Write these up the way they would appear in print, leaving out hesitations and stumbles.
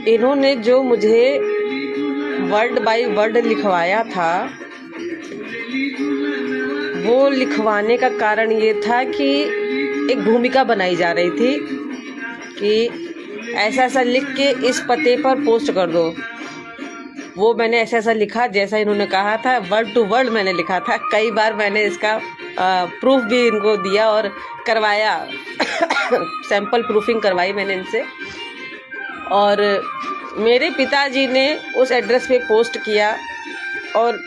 इन्होंने जो मुझे वर्ड बाय वर्ड लिखवाया था, वो लिखवाने का कारण ये था कि एक भूमिका बनाई जा रही थी कि ऐसा ऐसा लिख के इस पते पर पोस्ट कर दो। वो मैंने ऐसा ऐसा लिखा जैसा इन्होंने कहा था, वर्ड टू वर्ड मैंने लिखा था। कई बार मैंने इसका प्रूफ भी इनको दिया और करवाया सैंपल प्रूफिंग करवाई मैंने इनसे। और मेरे पिताजी ने उस एड्रेस पे पोस्ट किया और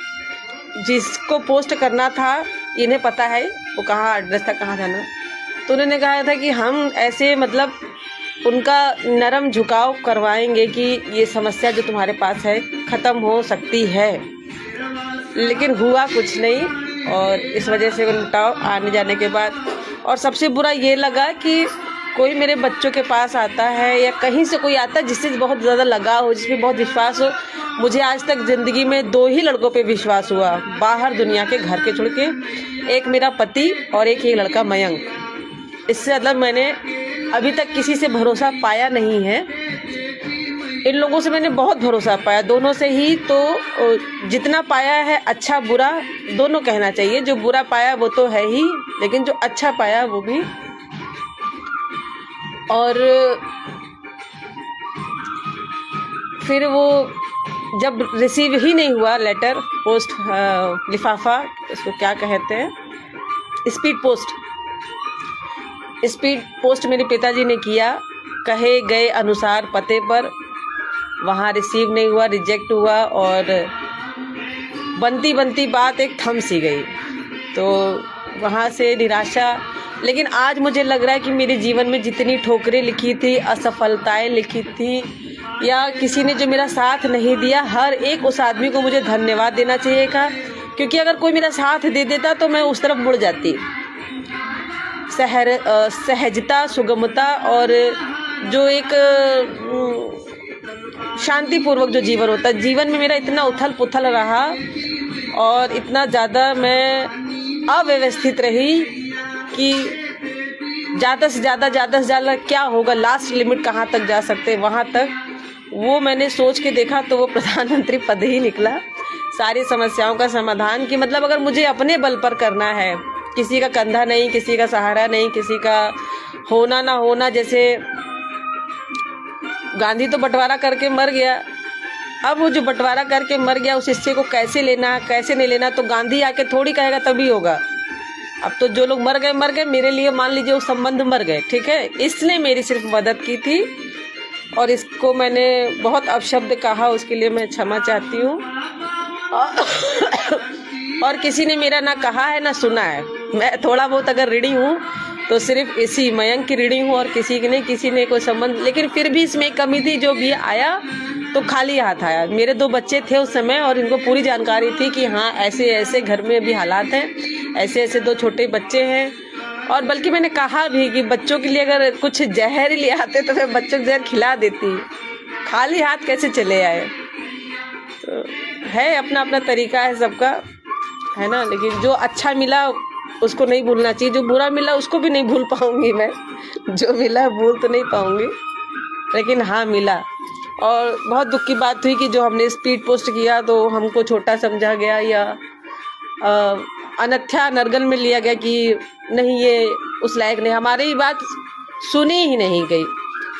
जिसको पोस्ट करना था इन्हें पता है वो कहाँ एड्रेस था, कहाँ जाना। तो उन्होंने कहा था कि हम ऐसे मतलब उनका नरम झुकाव करवाएंगे कि ये समस्या जो तुम्हारे पास है ख़त्म हो सकती है, लेकिन हुआ कुछ नहीं। और इस वजह से उलटाव आने जाने के बाद, और सबसे बुरा ये लगा कि कोई मेरे बच्चों के पास आता है या कहीं से कोई आता है जिससे बहुत ज़्यादा लगाव हो, जिसमें बहुत विश्वास हो। मुझे आज तक ज़िंदगी में 2 ही लड़कों पे विश्वास हुआ, बाहर दुनिया के घर के छोड़ के, एक मेरा पति और एक ये लड़का मयंक। इससे मतलब मैंने अभी तक किसी से भरोसा पाया नहीं है। इन लोगों से मैंने बहुत भरोसा पाया, दोनों से ही। तो जितना पाया है अच्छा बुरा दोनों कहना चाहिए। जो बुरा पाया वो तो है ही, लेकिन जो अच्छा पाया वो भी। और फिर वो जब रिसीव ही नहीं हुआ लेटर, पोस्ट लिफाफा, इसको क्या कहते हैं, स्पीड पोस्ट मेरे पिताजी ने किया कहे गए अनुसार पते पर। वहाँ रिसीव नहीं हुआ, रिजेक्ट हुआ और बनती बनती बात एक थम सी गई। तो वहाँ से निराशा। लेकिन आज मुझे लग रहा है कि मेरे जीवन में जितनी ठोकरें लिखी थी, असफलताएं लिखी थी, या किसी ने जो मेरा साथ नहीं दिया, हर एक उस आदमी को मुझे धन्यवाद देना चाहिए था। क्योंकि अगर कोई मेरा साथ दे देता तो मैं उस तरफ मुड़ जाती। सहजता, सुगमता और जो एक शांतिपूर्वक जो जीवन होता है, जीवन में मेरा इतना उथल पुथल रहा और इतना ज़्यादा मैं अव्यवस्थित रही कि ज़्यादा से ज़्यादा क्या होगा, लास्ट लिमिट कहाँ तक जा सकते, वहाँ तक। वो मैंने सोच के देखा तो वो प्रधानमंत्री पद ही निकला सारी समस्याओं का समाधान। कि मतलब अगर मुझे अपने बल पर करना है, किसी का कंधा नहीं, किसी का सहारा नहीं, किसी का होना ना होना। जैसे गांधी तो बंटवारा करके मर गया, अब वो जो बंटवारा करके मर गया उस हिस्से को कैसे लेना कैसे नहीं लेना तो गांधी आके थोड़ी कहेगा तभी होगा। अब तो जो लोग मर गए, मेरे लिए मान लीजिए वो संबंध मर गए, ठीक है। इसने मेरी सिर्फ मदद की थी और इसको मैंने बहुत अपशब्द कहा, उसके लिए मैं क्षमा चाहती हूँ। और किसी ने मेरा ना कहा है ना सुना है। मैं थोड़ा बहुत अगर ऋणी हूँ तो सिर्फ इसी मयंक की ऋणी हूँ और किसी की नहीं, किसी ने कोई संबंध। लेकिन फिर भी इसमें कमी थी, जो भी आया तो खाली हाथ आया। मेरे 2 बच्चे थे उस समय और इनको पूरी जानकारी थी कि हाँ ऐसे ऐसे घर में अभी हालात हैं, ऐसे ऐसे 2 छोटे बच्चे हैं। और बल्कि मैंने कहा भी कि बच्चों के लिए अगर कुछ जहर ले आते तो मैं बच्चों को जहर खिला देती, खाली हाथ कैसे चले आए। तो है अपना अपना तरीका है सबका, है ना। लेकिन जो अच्छा मिला उसको नहीं भूलना चाहिए, जो बुरा मिला उसको भी नहीं भूल पाऊंगी मैं। जो मिला भूल तो नहीं पाऊंगी, लेकिन हाँ मिला। और बहुत दुख की बात हुई कि जो हमने स्पीड पोस्ट किया तो हमको छोटा समझा गया या अन्यथा नरगन में लिया गया कि नहीं ये उस लायक नहीं। हमारी बात सुनी ही नहीं गई,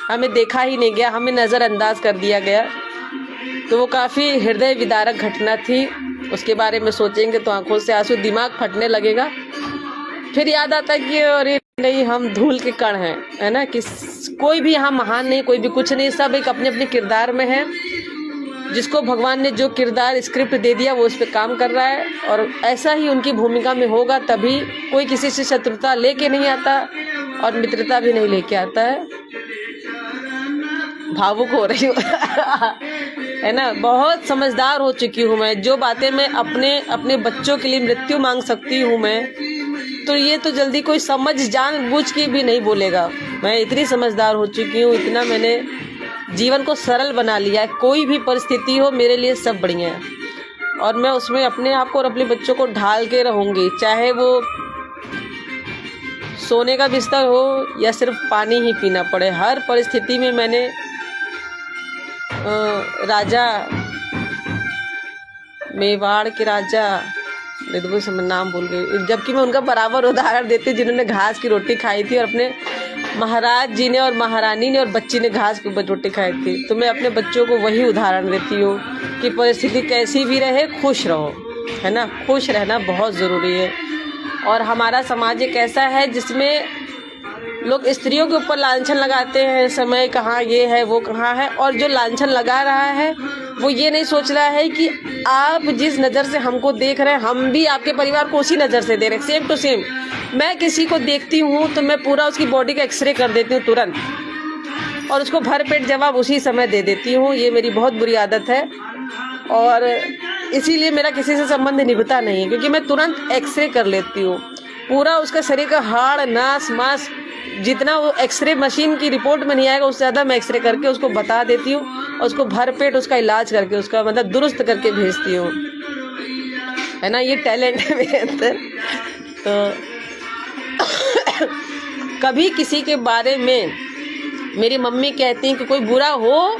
हमें देखा ही नहीं गया, हमें नज़रअंदाज कर दिया गया। तो वो काफ़ी हृदय विदारक घटना थी। उसके बारे में सोचेंगे तो आंखों से आंसू, दिमाग फटने लगेगा। फिर याद आता है कि अरे नहीं हम धूल के कण हैं, है ना। कि कोई भी यहाँ महान नहीं, कोई भी कुछ नहीं, सब एक अपने अपने किरदार में है। जिसको भगवान ने जो किरदार स्क्रिप्ट दे दिया वो उस पर काम कर रहा है और ऐसा ही उनकी भूमिका में होगा। तभी कोई किसी से शत्रुता लेके नहीं आता और मित्रता भी नहीं लेके आता है। भावुक हो रही हूँ है ना। बहुत समझदार हो चुकी हूँ मैं। जो बातें मैं अपने बच्चों के लिए मृत्यु मांग सकती हूँ मैं, तो ये तो जल्दी कोई समझ जानबूझ के भी नहीं बोलेगा। मैं इतनी समझदार हो चुकी हूँ, इतना मैंने जीवन को सरल बना लिया है। कोई भी परिस्थिति हो मेरे लिए सब बढ़िया है और मैं उसमें अपने आप को और अपने बच्चों को ढाल के रहूँगी। चाहे वो सोने का बिस्तर हो या सिर्फ पानी ही पीना पड़े, हर परिस्थिति में मैंने राजा, मेवाड़ के राजा, नाम भूल गई, जबकि मैं उनका बराबर उदाहरण देती हूँ जिन्होंने घास की रोटी खाई थी और अपने महाराज जी ने और महारानी ने और बच्ची ने घास की रोटी खाई थी। तो मैं अपने बच्चों को वही उदाहरण देती हूँ कि परिस्थिति कैसी भी रहे खुश रहो, है ना। खुश रहना बहुत ज़रूरी है। और हमारा समाज एक ऐसा है जिसमें लोग स्त्रियों के ऊपर लांछन लगाते हैं, समय कहाँ, ये है वो कहाँ है, और जो लांछन लगा रहा है वो ये नहीं सोच रहा है कि आप जिस नज़र से हमको देख रहे हैं हम भी आपके परिवार को उसी नज़र से देख रहे हैं, सेम टू सेम। मैं किसी को देखती हूँ तो मैं पूरा उसकी बॉडी का एक्सरे कर देती हूँ तुरंत, और उसको भरपेट जवाब उसी समय दे देती हूँ। ये मेरी बहुत बुरी आदत है और इसीलिए मेरा किसी से संबंध निभता नहीं है, क्योंकि मैं तुरंत एक्सरे कर लेती हूँ पूरा उसका शरीर का हाड़ नास मांस, जितना वो एक्सरे मशीन की रिपोर्ट में नहीं आएगा उससे ज़्यादा मैं एक्सरे करके उसको बता देती हूँ और उसको भरपेट उसका इलाज करके उसका मतलब दुरुस्त करके भेजती हूँ, है ना। ये टैलेंट है मेरे अंदर। तो कभी किसी के बारे में मेरी मम्मी कहती हैं कि कोई बुरा हो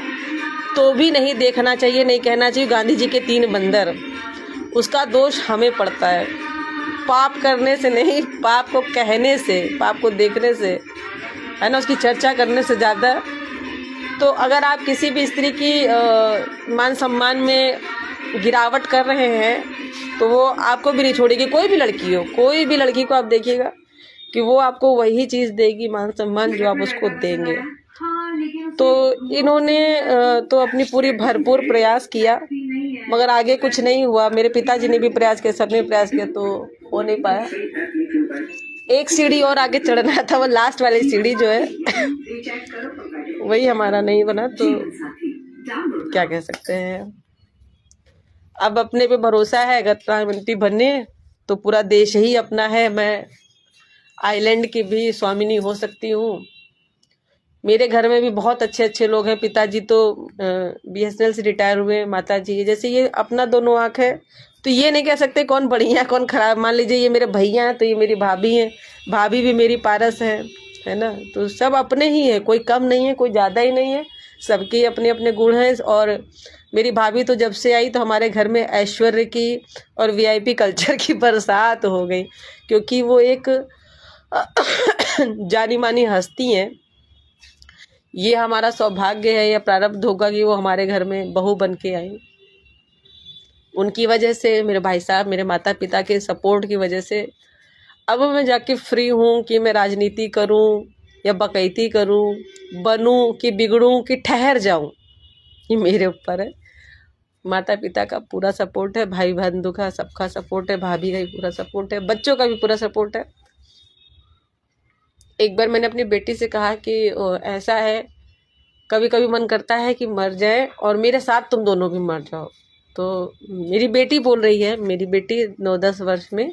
तो भी नहीं देखना चाहिए, नहीं कहना चाहिए। गांधी जी के 3 बंदर, उसका दोष हमें पड़ता है, पाप करने से नहीं, पाप को कहने से, पाप को देखने से, है ना, उसकी चर्चा करने से ज़्यादा। तो अगर आप किसी भी स्त्री की मान सम्मान में गिरावट कर रहे हैं तो वो आपको भी नहीं छोड़ेगी। कोई भी लड़की हो, कोई भी लड़की को आप देखिएगा कि वो आपको वही चीज़ देगी, मान सम्मान, जो आप उसको देंगे। तो इन्होंने तो अपनी पूरी भरपूर प्रयास किया मगर आगे कुछ नहीं हुआ। मेरे पिताजी ने भी प्रयास किया, सबने प्रयास किया, तो हो नहीं पाया। एक सीढ़ी और आगे चढ़ना था, वो लास्ट वाली सीढ़ी जो है वही हमारा नहीं बना। तो क्या कह सकते हैं, अब अपने पे भरोसा है। अगर प्रधानमंत्री बने तो पूरा देश ही अपना है, मैं आइलैंड की भी स्वामिनी हो सकती हूँ। मेरे घर में भी बहुत अच्छे अच्छे लोग हैं। पिताजी तो BSNL से रिटायर हुए, माता जी जैसे ये अपना दोनों आँख है, तो ये नहीं कह सकते कौन बढ़िया कौन खराब। मान लीजिए ये मेरे भैया हैं तो ये मेरी भाभी हैं, भाभी भी मेरी पारस है ना। तो सब अपने ही है, कोई कम नहीं है, कोई ज़्यादा ही नहीं है, सबके अपने अपने गुण हैं। और मेरी भाभी तो जब से आई तो हमारे घर में ऐश्वर्य की और VIP कल्चर की बरसात हो गई, क्योंकि वो एक जानी मानी हस्ती हैं। ये हमारा सौभाग्य है या प्रारब्ध होगा कि वो हमारे घर में बहू बन के आई। उनकी वजह से, मेरे भाई साहब, मेरे माता पिता के सपोर्ट की वजह से अब मैं जाके फ्री हूँ कि मैं राजनीति करूँ या बकैती करूँ, बनूँ कि बिगड़ूँ कि ठहर जाऊँ, ये मेरे ऊपर है। माता पिता का पूरा सपोर्ट है, भाई बंधु का सबका सपोर्ट है, भाभी का भी पूरा सपोर्ट है, बच्चों का भी पूरा सपोर्ट है। एक बार मैंने अपनी बेटी से कहा कि ऐसा है, कभी कभी मन करता है कि मर जाए और मेरे साथ तुम दोनों भी मर जाओ। तो मेरी बेटी बोल रही है, मेरी बेटी 9-10 वर्ष में,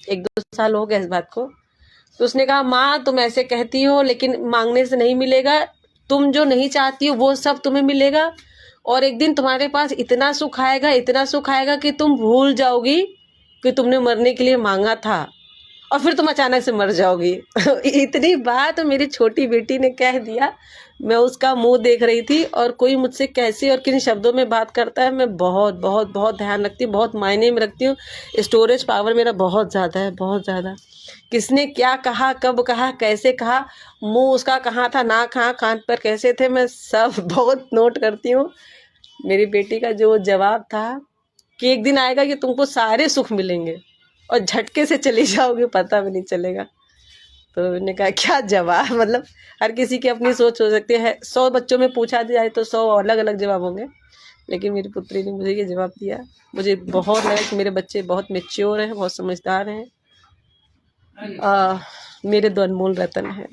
1-2 साल हो गए इस बात को। तो उसने कहा, माँ तुम ऐसे कहती हो लेकिन मांगने से नहीं मिलेगा, तुम जो नहीं चाहती हो वो सब तुम्हें मिलेगा, और एक दिन तुम्हारे पास इतना सुख आएगा, इतना सुख आएगा कि तुम भूल जाओगी कि तुमने मरने के लिए मांगा था, और फिर तुम अचानक से मर जाओगी। इतनी बात मेरी छोटी बेटी ने कह दिया। मैं उसका मुंह देख रही थी, और कोई मुझसे कैसे और किन शब्दों में बात करता है मैं बहुत बहुत बहुत ध्यान रखती हूँ, बहुत मायने में रखती हूँ। स्टोरेज पावर मेरा बहुत ज़्यादा है, बहुत ज़्यादा। किसने क्या कहा, कब कहा, कैसे कहा, मुंह उसका कहाँ था, ना कहाँ, कान पर कैसे थे, मैं सब बहुत नोट करती हूँ। मेरी बेटी का जो जवाब था कि एक दिन आएगा कि तुमको सारे सुख मिलेंगे और झटके से चली जाओगे, पता भी नहीं चलेगा। तो मैंने कहा क्या जवाब, मतलब हर किसी की अपनी सोच हो सकती है। 100 बच्चों में पूछा जाए तो 100 अलग अलग जवाब होंगे, लेकिन मेरी पुत्री ने मुझे ये जवाब दिया। मुझे बहुत लगा कि मेरे बच्चे बहुत मैच्योर हैं, बहुत समझदार हैं, मेरे 2 अनमोल रतन हैं।